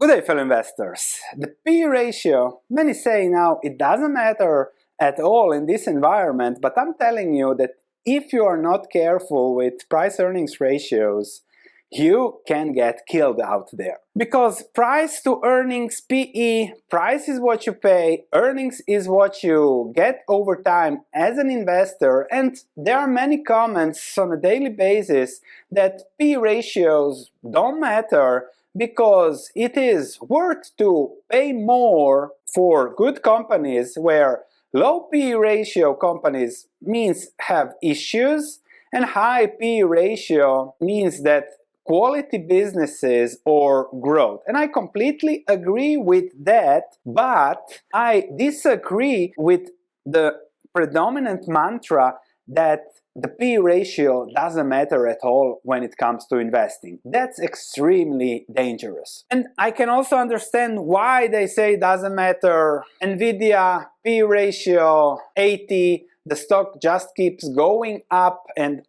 Good day, fellow investors. The P ratio, many say now it doesn't matter at all in this environment, but I'm telling you that if you are not careful with price-earnings ratios, you can get killed out there. Because price to earnings, PE, price is what you pay, earnings is what you get over time as an investor, and there are many comments on a daily basis that P ratios don't matter because it is worth to pay more for good companies where low P ratio companies means have issues and high P ratio means that quality businesses or growth. And I completely agree with that, but I disagree with the predominant mantra that the P ratio doesn't matter at all when it comes to investing. That's extremely dangerous. And I can also understand why they say it doesn't matter. Nvidia P ratio 80, the stock just keeps going up, and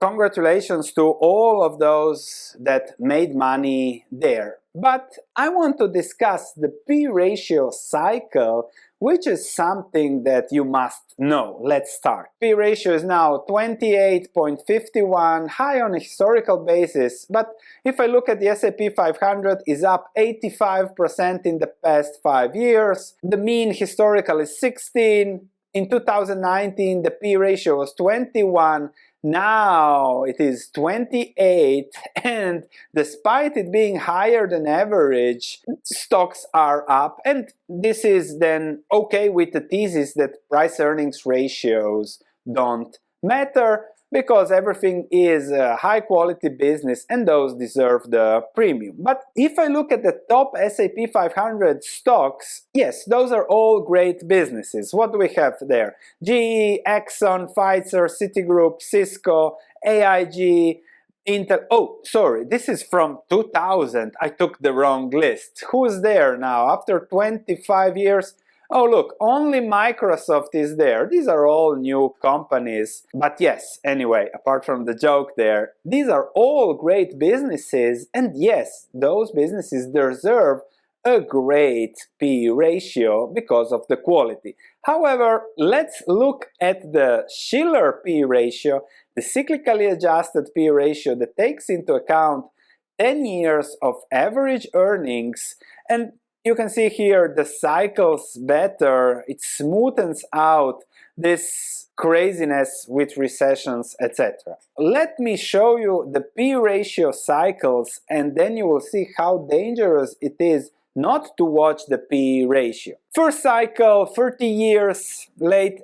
congratulations to all of those that made money there. But I want to discuss the P ratio cycle, which is something that you must know. Let's start. P ratio is now 28.51, high on a historical basis, but if I look at the S&P 500, is up 85% in the past 5 years. The mean historical is 16. In 2019, the P ratio was 21. Now it is 28, and despite it being higher than average, stocks are up, and this is then okay with the thesis that price-earnings ratios don't matter because everything is a high-quality business and those deserve the premium. But if I look at the top S&P 500 stocks, yes, those are all great businesses. What do we have there? GE, Exxon, Pfizer, Citigroup, Cisco, AIG, Intel. Oh, sorry, this is from 2000. I took the wrong list. Who's there now after 25 years? Oh, look, only Microsoft is there. These are all new companies. But yes, anyway, apart from the joke there, these are all great businesses. And yes, those businesses deserve a great P ratio because of the quality. However, let's look at the Shiller P ratio, the cyclically adjusted P ratio that takes into account 10 years of average earnings, and you can see here the cycles better. It smoothens out this craziness with recessions, etc. Let me show you the P ratio cycles, and then you will see how dangerous it is not to watch the P ratio. First cycle, 30 years, late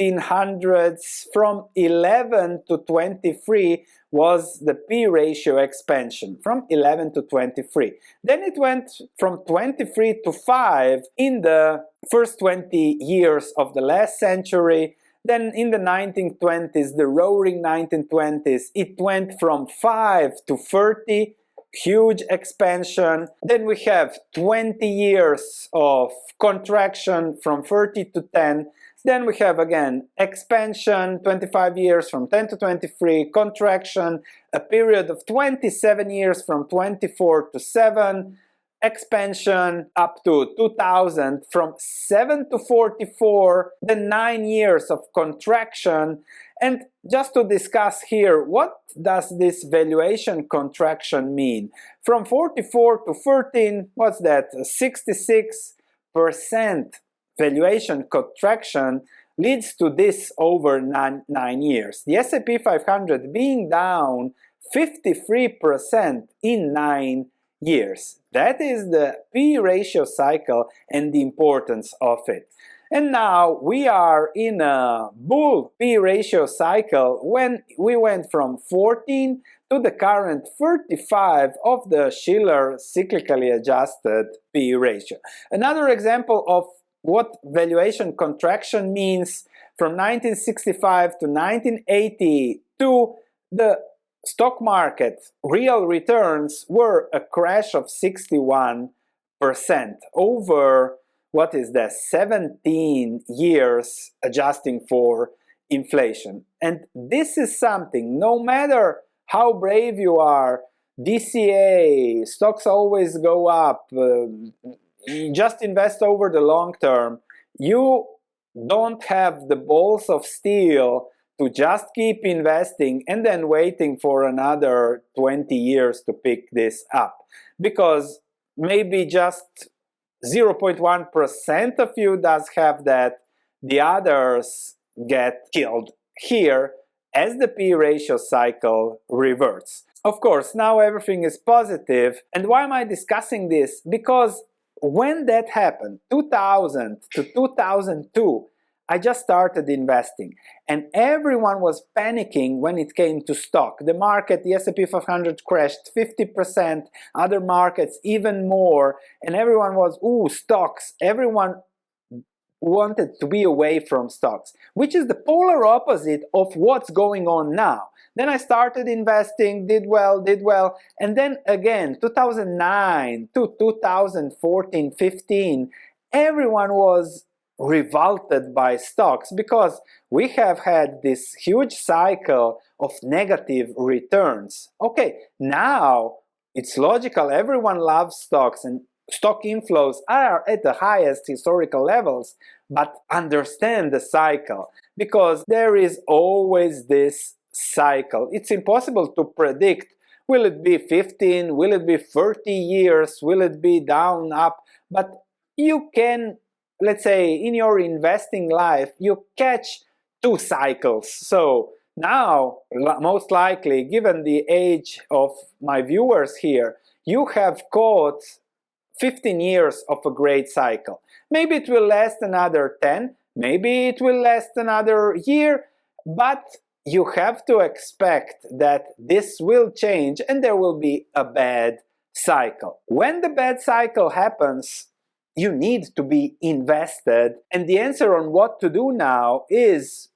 1800s, from 11 to 23 was the P ratio expansion, from 11 to 23. Then it went from 23 to 5 in the first 20 years of the last century. Then in the 1920s, the roaring 1920s, it went from 5 to 30, huge expansion. Then we have 20 years of contraction from 30 to 10. Then we have again expansion, 25 years from 10 to 23, contraction, a period of 27 years from 24 to 7, expansion up to 2000 from 7 to 44, then 9 years of contraction. And just to discuss here, what does this valuation contraction mean? From 44 to 13, what's that? 66% valuation contraction leads to this over 9 years. The S&P 500 being down 53% in 9 years. That is the P ratio cycle and the importance of it. And now we are in a bull P ratio cycle when we went from 14 to the current 35 of the Shiller cyclically adjusted P ratio. Another example of what valuation contraction means: from 1965 to 1982, the stock market real returns were a crash of 61% over, what is that, 17 years adjusting for inflation. And this is something, no matter how brave you are, DCA, stocks always go up, you just invest over the long term, you don't have the balls of steel to just keep investing and then waiting for another 20 years to pick this up. Because maybe just 0.1% of you does have that, the others get killed here as the P ratio cycle reverts. Of course, now everything is positive. And why am I discussing this? Because when that happened, 2000 to 2002, I just started investing, and everyone was panicking when it came to stock. The market, the S&P 500 crashed 50%, other markets even more, and everyone was, ooh, stocks. Everyone wanted to be away from stocks, which is the polar opposite of what's going on now. Then I started investing, did well, and then again, 2009 to 2014, 15, everyone was revolted by stocks because we have had this huge cycle of negative returns. Okay, now it's logical, everyone loves stocks and stock inflows are at the highest historical levels, but understand the cycle, because there is always this cycle. It's impossible to predict, will it be 15, will it be 30 years, will it be down, up, but you can, let's say, in your investing life, you catch two cycles. So now, most likely, given the age of my viewers here, you have caught 15 years of a great cycle. Maybe it will last another 10, maybe it will last another year, but you have to expect that this will change and there will be a bad cycle. When the bad cycle happens, you need to be invested, and the answer on what to do now is,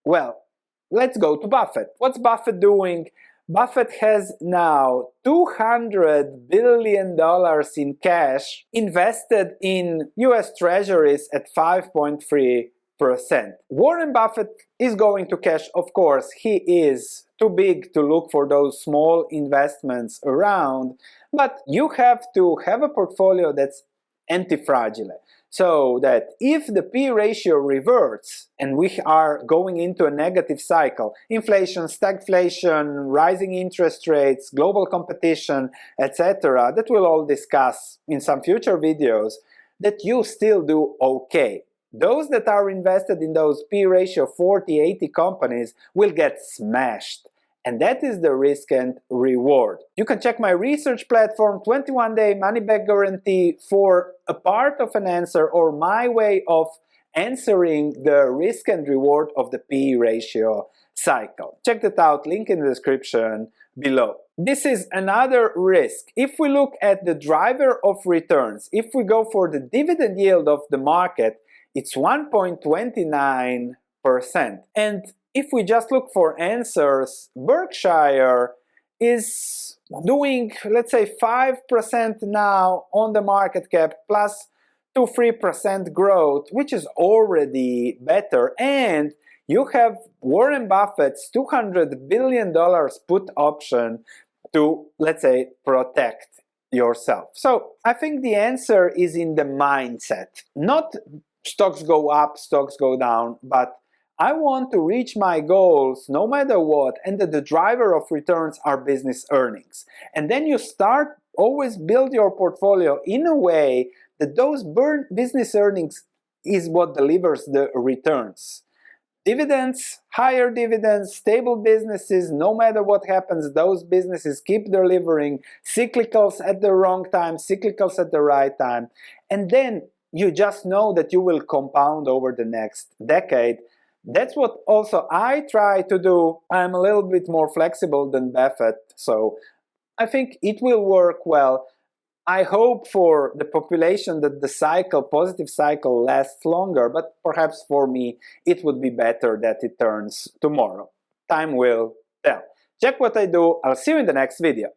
well, let's go to Buffett. What's Buffett doing? Buffett has now $200 billion in cash invested in US Treasuries at 5.3%. Warren Buffett is going to cash, of course. He is too big to look for those small investments around, but you have to have a portfolio that's anti-fragile, so that if the P ratio reverts and we are going into a negative cycle, inflation, stagflation, rising interest rates, global competition, etc., that we'll all discuss in some future videos, that you still do okay. Those that are invested in those P ratio 40, 80 companies will get smashed. And that is the risk and reward. You can check my research platform, 21-day money-back guarantee, for a part of an answer or my way of answering the risk and reward of the P ratio cycle. Check that out, link in the description below. This is another risk. If we look at the driver of returns, if we go for the dividend yield of the market, it's 1.29%. And if we just look for answers, Berkshire is doing, let's say, 5% now on the market cap, plus 2-3% growth, which is already better. And you have Warren Buffett's $200 billion put option to, let's say, protect yourself. So I think the answer is in the mindset. Not stocks go up, stocks go down, but I want to reach my goals no matter what, and that the driver of returns are business earnings. And then you start, always build your portfolio in a way that those business earnings is what delivers the returns. Dividends, higher dividends, stable businesses, no matter what happens, those businesses keep delivering. Cyclicals at the wrong time, cyclicals at the right time. And then you just know that you will compound over the next decade. That's what also I try to do. I'm a little bit more flexible than Buffett, so I think it will work well. I hope for the population that the cycle, positive cycle, lasts longer, but perhaps for me it would be better that it turns tomorrow. Time will tell. Check what I do. I'll see you in the next video.